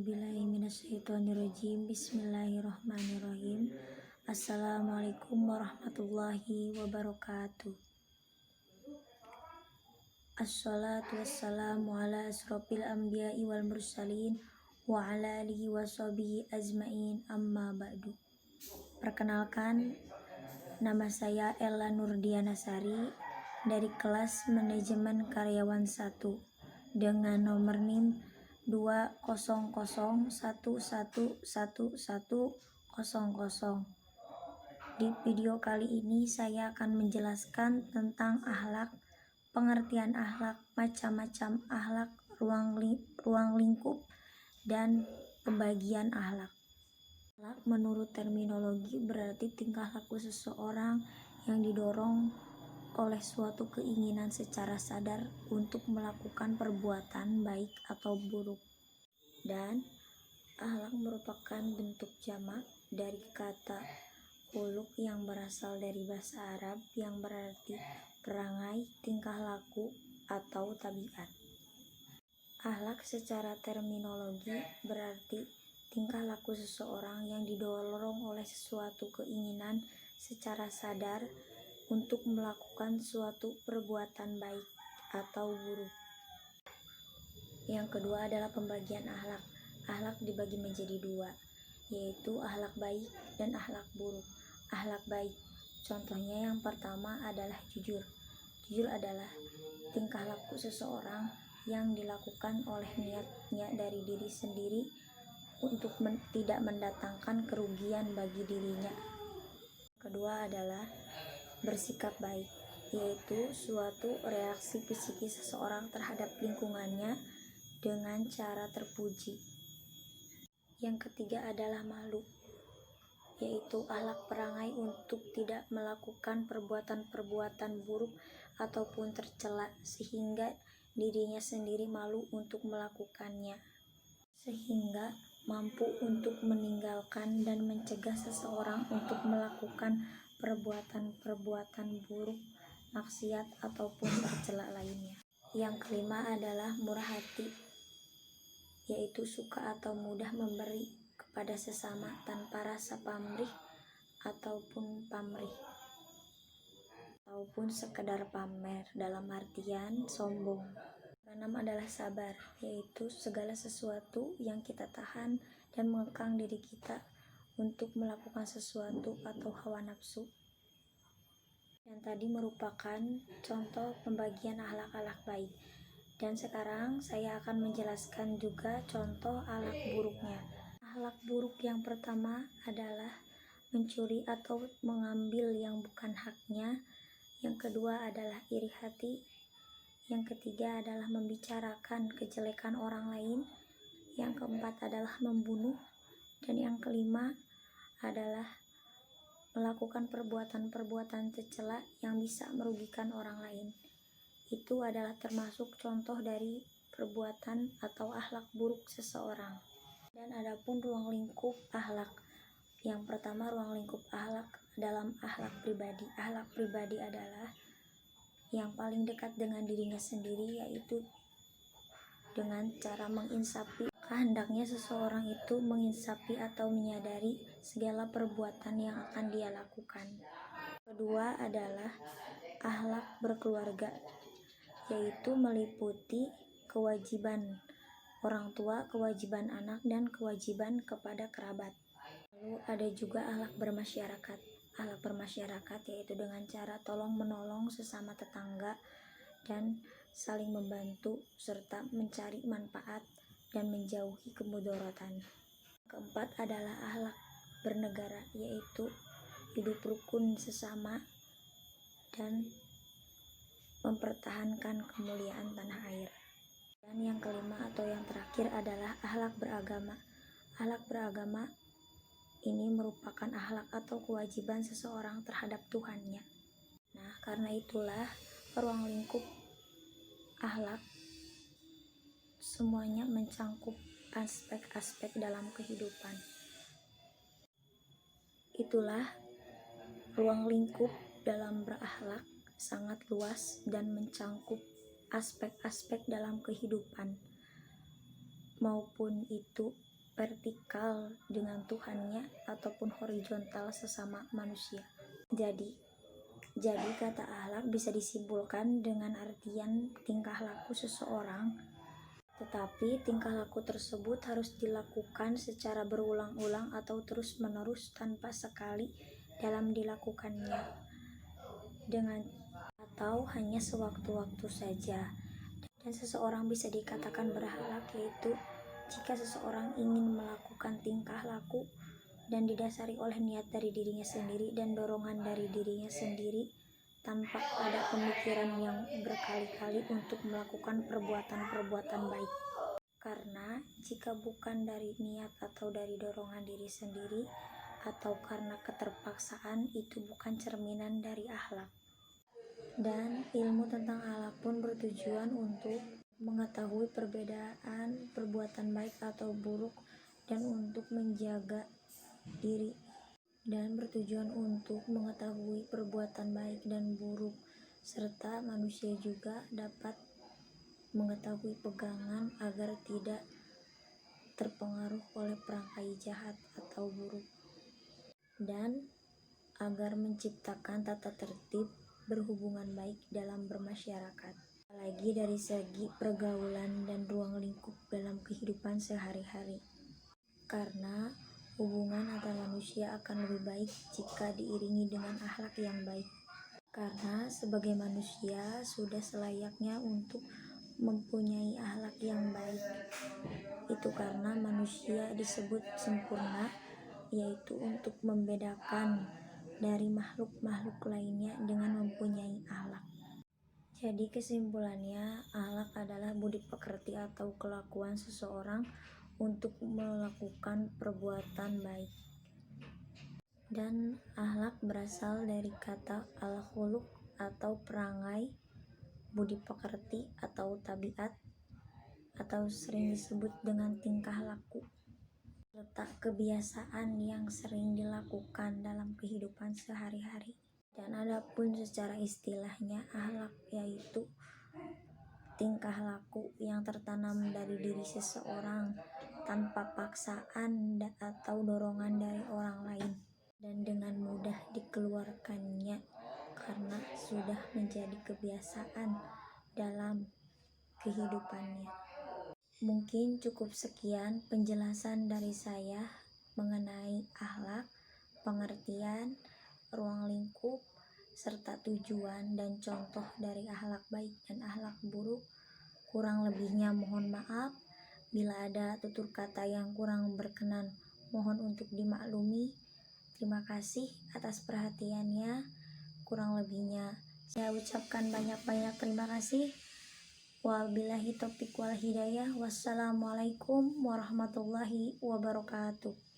A'udzubillahi minasyaitonirrajim. Bismillahirrahmanirrahim. Assalamualaikum warahmatullahi wabarakatuh. Assalatu wassalamu ala asrofil anbiya'i wal mursalin wa ala alihi wa sahbihi ajmain, amma ba'du. Perkenalkan, nama saya Ella Nurdianasari dari kelas manajemen karyawan 1 dengan nomor NIM 200111110. Di video kali ini saya akan menjelaskan tentang akhlak, pengertian akhlak, macam-macam akhlak, ruang lingkup, dan pembagian akhlak. Akhlak menurut terminologi berarti tingkah laku seseorang yang didorong oleh suatu keinginan secara sadar untuk melakukan perbuatan baik atau buruk. Dan akhlak merupakan bentuk jamak dari kata khuluq yang berasal dari bahasa Arab yang berarti perangai, tingkah laku, atau tabiat. Akhlak secara terminologi berarti tingkah laku seseorang yang didorong oleh suatu keinginan secara sadar untuk melakukan suatu perbuatan baik atau buruk. Yang kedua adalah pembagian akhlak. Akhlak dibagi menjadi 2, yaitu akhlak baik dan akhlak buruk. Akhlak baik, contohnya yang pertama adalah jujur. Jujur adalah tingkah laku seseorang yang dilakukan oleh niatnya dari diri sendiri untuk tidak mendatangkan kerugian bagi dirinya. Kedua adalah bersikap baik, yaitu suatu reaksi psikis seseorang terhadap lingkungannya dengan cara terpuji. Yang ketiga adalah malu, yaitu akhlak perangai untuk tidak melakukan perbuatan-perbuatan buruk ataupun tercela sehingga dirinya sendiri malu untuk melakukannya, sehingga mampu untuk meninggalkan dan mencegah seseorang untuk melakukan perbuatan-perbuatan buruk, maksiat, ataupun tercela lainnya. Yang kelima adalah murah hati, yaitu suka atau mudah memberi kepada sesama tanpa rasa pamrih ataupun sekedar pamer dalam artian sombong. Keenam adalah sabar, yaitu segala sesuatu yang kita tahan dan mengekang diri kita untuk melakukan sesuatu atau hawa nafsu. Yang tadi merupakan contoh pembagian akhlak-akhlak baik. Dan sekarang saya akan menjelaskan juga contoh akhlak buruknya. Akhlak buruk yang pertama adalah mencuri atau mengambil yang bukan haknya. Yang kedua adalah iri hati. Yang ketiga adalah membicarakan kejelekan orang lain. Yang keempat adalah membunuh. Dan yang kelima adalah melakukan perbuatan-perbuatan tercela yang bisa merugikan orang lain. Itu adalah termasuk contoh dari perbuatan atau akhlak buruk seseorang. Dan adapun ruang lingkup akhlak. Yang pertama, ruang lingkup akhlak dalam akhlak pribadi. Akhlak pribadi adalah yang paling dekat dengan dirinya sendiri, yaitu dengan cara menginsafi. Hendaknya seseorang itu menginsafi atau menyadari segala perbuatan yang akan dia lakukan. Kedua adalah akhlak berkeluarga, yaitu meliputi kewajiban orang tua, kewajiban anak, dan kewajiban kepada kerabat. Lalu ada juga akhlak bermasyarakat. Akhlak bermasyarakat yaitu dengan cara tolong menolong sesama tetangga dan saling membantu serta mencari manfaat dan menjauhi kemudaratan. Keempat adalah akhlak bernegara, yaitu hidup rukun sesama dan mempertahankan kemuliaan tanah air. Dan yang kelima atau yang terakhir adalah akhlak beragama. Akhlak beragama ini merupakan akhlak atau kewajiban seseorang terhadap Tuhannya. Nah, karena itulah ruang lingkup akhlak semuanya mencangkup aspek-aspek dalam kehidupan. Itulah ruang lingkup dalam berakhlak sangat luas dan mencangkup aspek-aspek dalam kehidupan. maupun itu vertikal dengan Tuhannya ataupun horizontal sesama manusia. Jadi kata akhlak bisa disimpulkan dengan artian tingkah laku seseorang, tetapi tingkah laku tersebut harus dilakukan secara berulang-ulang atau terus-menerus tanpa sekali dalam dilakukannya dengan atau hanya sewaktu-waktu saja. Dan seseorang bisa dikatakan berakhlak yaitu jika seseorang ingin melakukan tingkah laku dan didasari oleh niat dari dirinya sendiri dan dorongan dari dirinya sendiri tanpa ada pemikiran yang berkali-kali untuk melakukan perbuatan-perbuatan baik. Karena jika bukan dari niat atau dari dorongan diri sendiri atau karena keterpaksaan, itu bukan cerminan dari akhlak. Dan ilmu tentang akhlak pun bertujuan untuk mengetahui perbedaan perbuatan baik atau buruk dan untuk menjaga diri, dan bertujuan untuk mengetahui perbuatan baik dan buruk serta manusia juga dapat mengetahui pegangan agar tidak terpengaruh oleh perangkai jahat atau buruk dan agar menciptakan tata tertib berhubungan baik dalam bermasyarakat, apalagi dari segi pergaulan dan ruang lingkup dalam kehidupan sehari-hari. Karena hubungan antar manusia akan lebih baik jika diiringi dengan akhlak yang baik. Karena sebagai manusia sudah selayaknya untuk mempunyai akhlak yang baik. Itu karena manusia disebut sempurna, yaitu untuk membedakan dari makhluk-makhluk lainnya dengan mempunyai akhlak. Jadi kesimpulannya, akhlak adalah budi pekerti atau kelakuan seseorang untuk melakukan perbuatan baik. Dan akhlak berasal dari kata al-khuluq atau perangai, budi pekerti atau tabiat, atau sering disebut dengan tingkah laku, serta kebiasaan yang sering dilakukan dalam kehidupan sehari-hari. Dan adapun secara istilahnya, akhlak yaitu tingkah laku yang tertanam dari diri seseorang tanpa paksaan atau dorongan dari orang lain dan dengan mudah dikeluarkannya karena sudah menjadi kebiasaan dalam kehidupannya. Mungkin cukup sekian penjelasan dari saya mengenai akhlak, pengertian, ruang lingkup, serta tujuan dan contoh dari akhlak baik dan akhlak buruk. Kurang lebihnya mohon maaf. Bila ada tutur kata yang kurang berkenan, mohon untuk dimaklumi. Terima kasih atas perhatiannya. Kurang lebihnya saya ucapkan banyak-banyak terima kasih. Wabillahi taufiq wal hidayah. Wassalamualaikum warahmatullahi wabarakatuh.